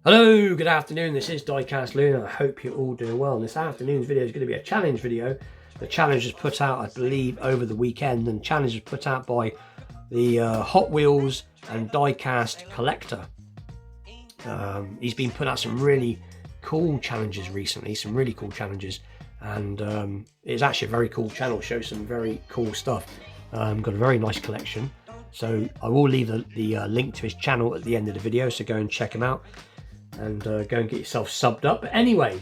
Hello, good afternoon. This is Diecast Lou, and I hope you're all doing well. And this afternoon's video is going to be a challenge video. The challenge is put out, I believe, over the weekend, and the challenge is put out by the Hot Wheels and Diecast collector. He's been putting out some really cool challenges recently, and it's actually a very cool channel. Shows some very cool stuff. Got a very nice collection. So I will leave the link to his channel at the end of the video, so go and check him out. And go and get yourself subbed up. But anyway,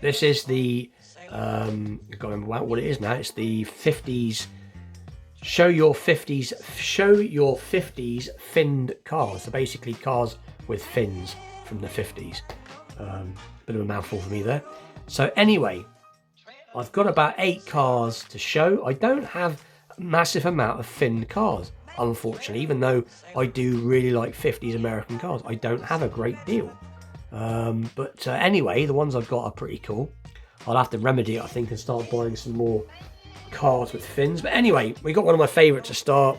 this is the I can't remember what it is now. It's the 50s. Show your 50s finned cars. So basically cars with fins from the 50s. Bit of a mouthful for me there. So anyway, I've got about 8 cars to show. I don't have a massive amount of finned cars, unfortunately, even though I do really like 50s American cars. I don't have a great deal. But anyway, the ones I've got are pretty cool. I'll have to remedy it, I think, and start buying some more cars with fins. But anyway, we got one of my favourites to start.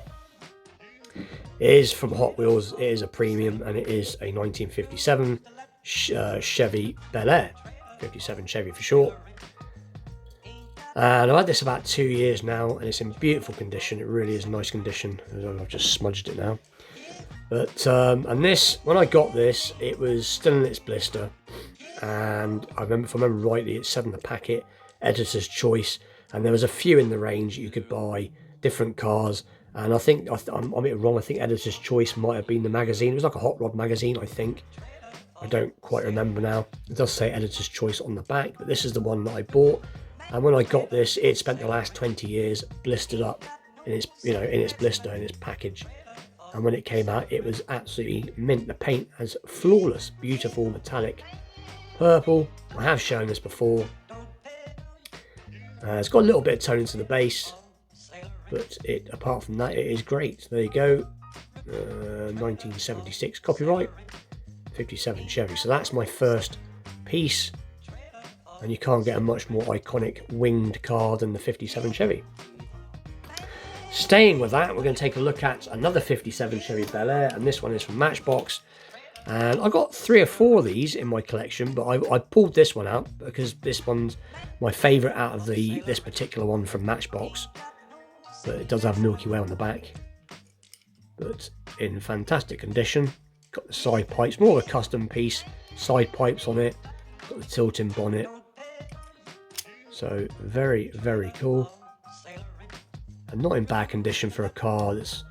It is from Hot Wheels. It is a premium, and it is a 1957 Chevy Bel Air. 57 Chevy for short. And I've had this about 2 years now, and it's in beautiful condition. It really is nice condition. I've just smudged it now. But and this, when I got this, it was still in its blister, and if I remember rightly, it said on the packet, editor's choice, and there was a few in the range you could buy, different cars. And I think I'm wrong. I think editor's choice might have been the magazine. It was like a hot rod magazine, I think. I don't quite remember now. It does say editor's choice on the back, but this is the one that I bought. And when I got this, it spent the last 20 years blistered up in its, in its blister, in its package. And when it came out, it was absolutely mint. The paint is flawless, beautiful metallic purple. I have shown this before. It's got a little bit of tone into the base, but apart from that, it is great. There you go. 1976 copyright, 57 Chevy. So that's my first piece. And you can't get a much more iconic winged car than the 57 Chevy. Staying with that, we're going to take a look at another 57 Chevy Bel Air, and this one is from Matchbox. And I got 3 or 4 of these in my collection, but I pulled this one out because this one's my favourite out of this particular one from Matchbox. But it does have Milky Way on the back, but in fantastic condition. Got the side pipes, more of a custom piece, side pipes on it. Got the tilting bonnet. So very, very cool. And not in bad condition for a car that's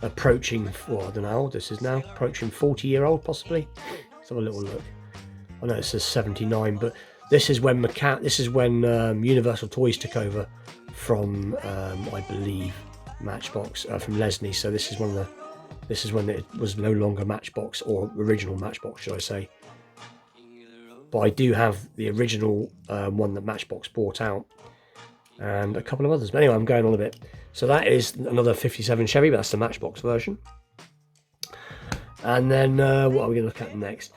approaching, well, I don't know how old this is now, approaching 40-year-old possibly. Let's have a little look. I know it says 79, but this is when Universal Toys took over from I believe Matchbox, from Lesney. So this is when it was no longer Matchbox, or original Matchbox, should I say. But I do have the original one that Matchbox bought out, and a couple of others. But anyway, I'm going on a bit. So that is another 57 Chevy, but that's the Matchbox version. And then what are we going to look at next?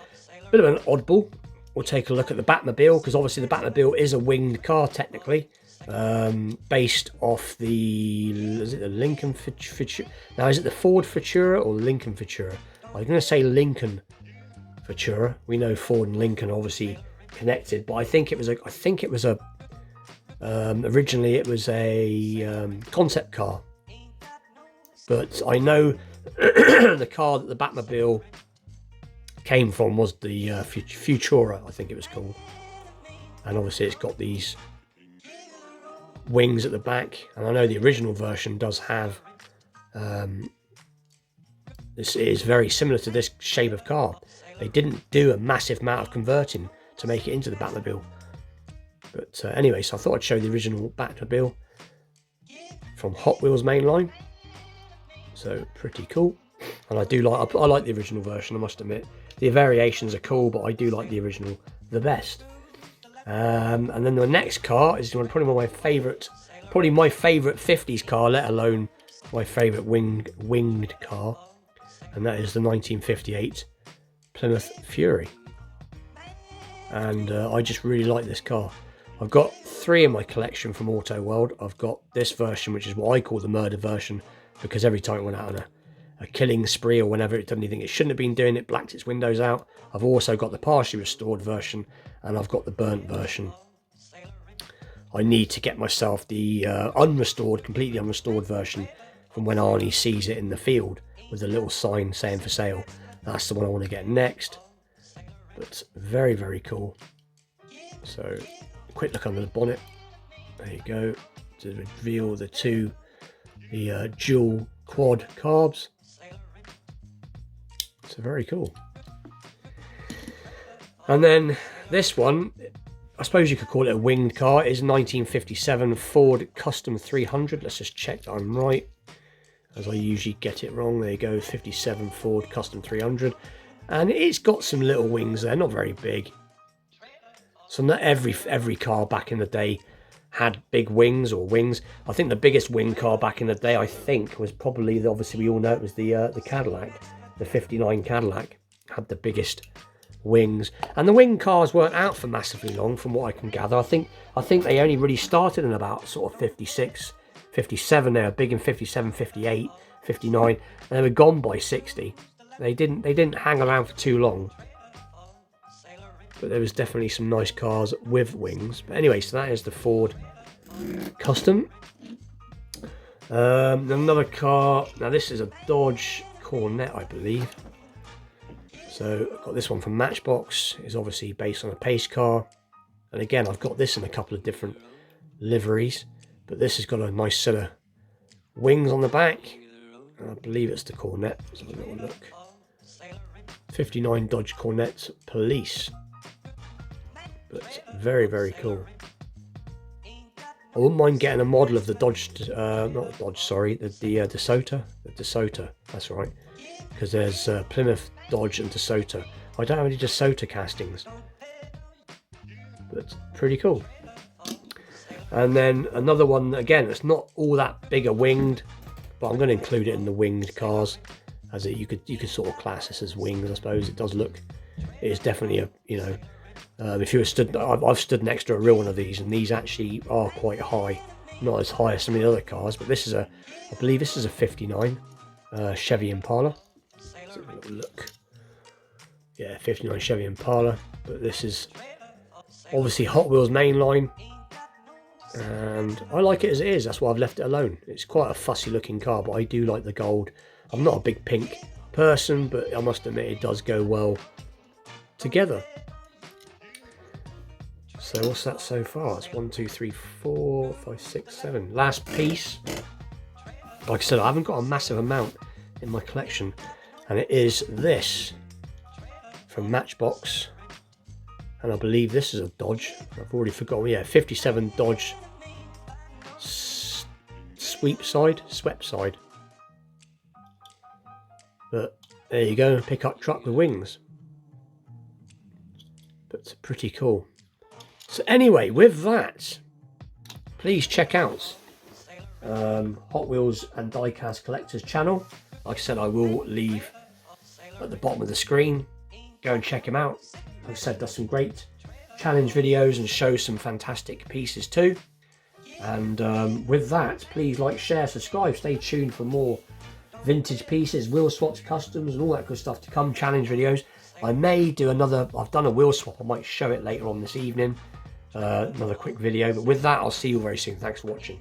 Bit of an oddball. We'll take a look at the Batmobile, because obviously the Batmobile is a winged car technically, based off is it the Lincoln Futura? Now, is it the Ford Futura or Lincoln Futura? I'm going to say Lincoln Futura. We know Ford and Lincoln obviously connected, but I think it was originally it was a concept car. But I know the car that the Batmobile came from was the Futura, I think it was called. And obviously it's got these wings at the back, and I know the original version does have this is very similar to this shape of car. They didn't do a massive amount of converting to make it into the Batmobile. But anyway, so I thought I'd show the original Batmobile from Hot Wheels mainline. So pretty cool. And I like the original version, I must admit. The variations are cool, but I do like the original the best. And then the next car is probably my favourite 50s car, let alone my favourite winged car. And that is the 1958 Plymouth Fury. And I just really like this car. I've got 3 in my collection from Auto World. I've got this version, which is what I call the murder version, because every time it went out on killing spree, or whenever it done anything it shouldn't have been doing, it blacked its windows out. I've also got the partially restored version, and I've got the burnt version. I need to get myself the unrestored, completely unrestored version from when Arnie sees it in the field with a little sign saying for sale. That's the one I want to get next. But very, very cool. So, quick look under the bonnet. There you go. To reveal the dual quad carbs. So very cool. And then this one, I suppose you could call it a winged car, is 1957 Ford Custom 300. Let's just check that I'm right, as I usually get it wrong. There you go, 57 Ford Custom 300. And it's got some little wings there, not very big. So not every car back in the day had big wings or wings. I think the biggest wing car back in the day, I think, was probably, obviously we all know it was the Cadillac. The 59 Cadillac had the biggest wings, and the wing cars weren't out for massively long from what I can gather. I think they only really started in about sort of 56, 57. They were big in 57, 58, 59, and they were gone by 60. They didn't hang around for too long. But there was definitely some nice cars with wings. But anyway, so that is the Ford Custom. Another car. Now this is a Dodge Coronet, I believe. So I've got this one from Matchbox. It's obviously based on a pace car. And again, I've got this in a couple of different liveries. But this has got a nice set of wings on the back. I believe it's the Coronet. Let's have a little look. 59 Dodge Coronet Police. But very, very cool. I wouldn't mind getting a model of the Dodge, not the Dodge, sorry, the DeSoto. The DeSoto, that's right. Because there's Plymouth, Dodge and DeSoto. I don't have any DeSoto castings. But pretty cool. And then another one, again, it's not all that big a winged, but I'm going to include it in the winged cars. As you could sort of class this as wings, I suppose. It does look, it is definitely a, you know, if you were stood, I've stood next to a real one of these, and these actually are quite high. Not as high as some of the other cars, but this is I believe this is a 59 Chevy Impala. Let's have a little look. Yeah, 59 Chevy Impala, but this is obviously Hot Wheels mainline, and I like it as it is. That's why I've left it alone. It's quite a fussy looking car, but I do like the gold. I'm not a big pink person, but I must admit it does go well together. So what's that so far? It's 1, 2, 3, 4, 5, 6, 7. Last piece. Like I said, I haven't got a massive amount in my collection, and it is this from Matchbox, and I believe this is a Dodge. I've already forgotten. Yeah, 57 Dodge swept side. But there you go, pickup truck with wings. But pretty cool. So anyway, with that, please check out Hot Wheels and Diecast Collectors channel. Like I said, I will leave at the bottom of the screen. Go and check him out. Like I said, does some great challenge videos and shows some fantastic pieces too. And with that, please like, share, subscribe. Stay tuned for more vintage pieces, wheel swaps, customs, and all that good stuff to come. Challenge videos. I may do another. I've done a wheel swap. I might show it later on this evening. Another quick video. But with that, I'll see you very soon. Thanks for watching.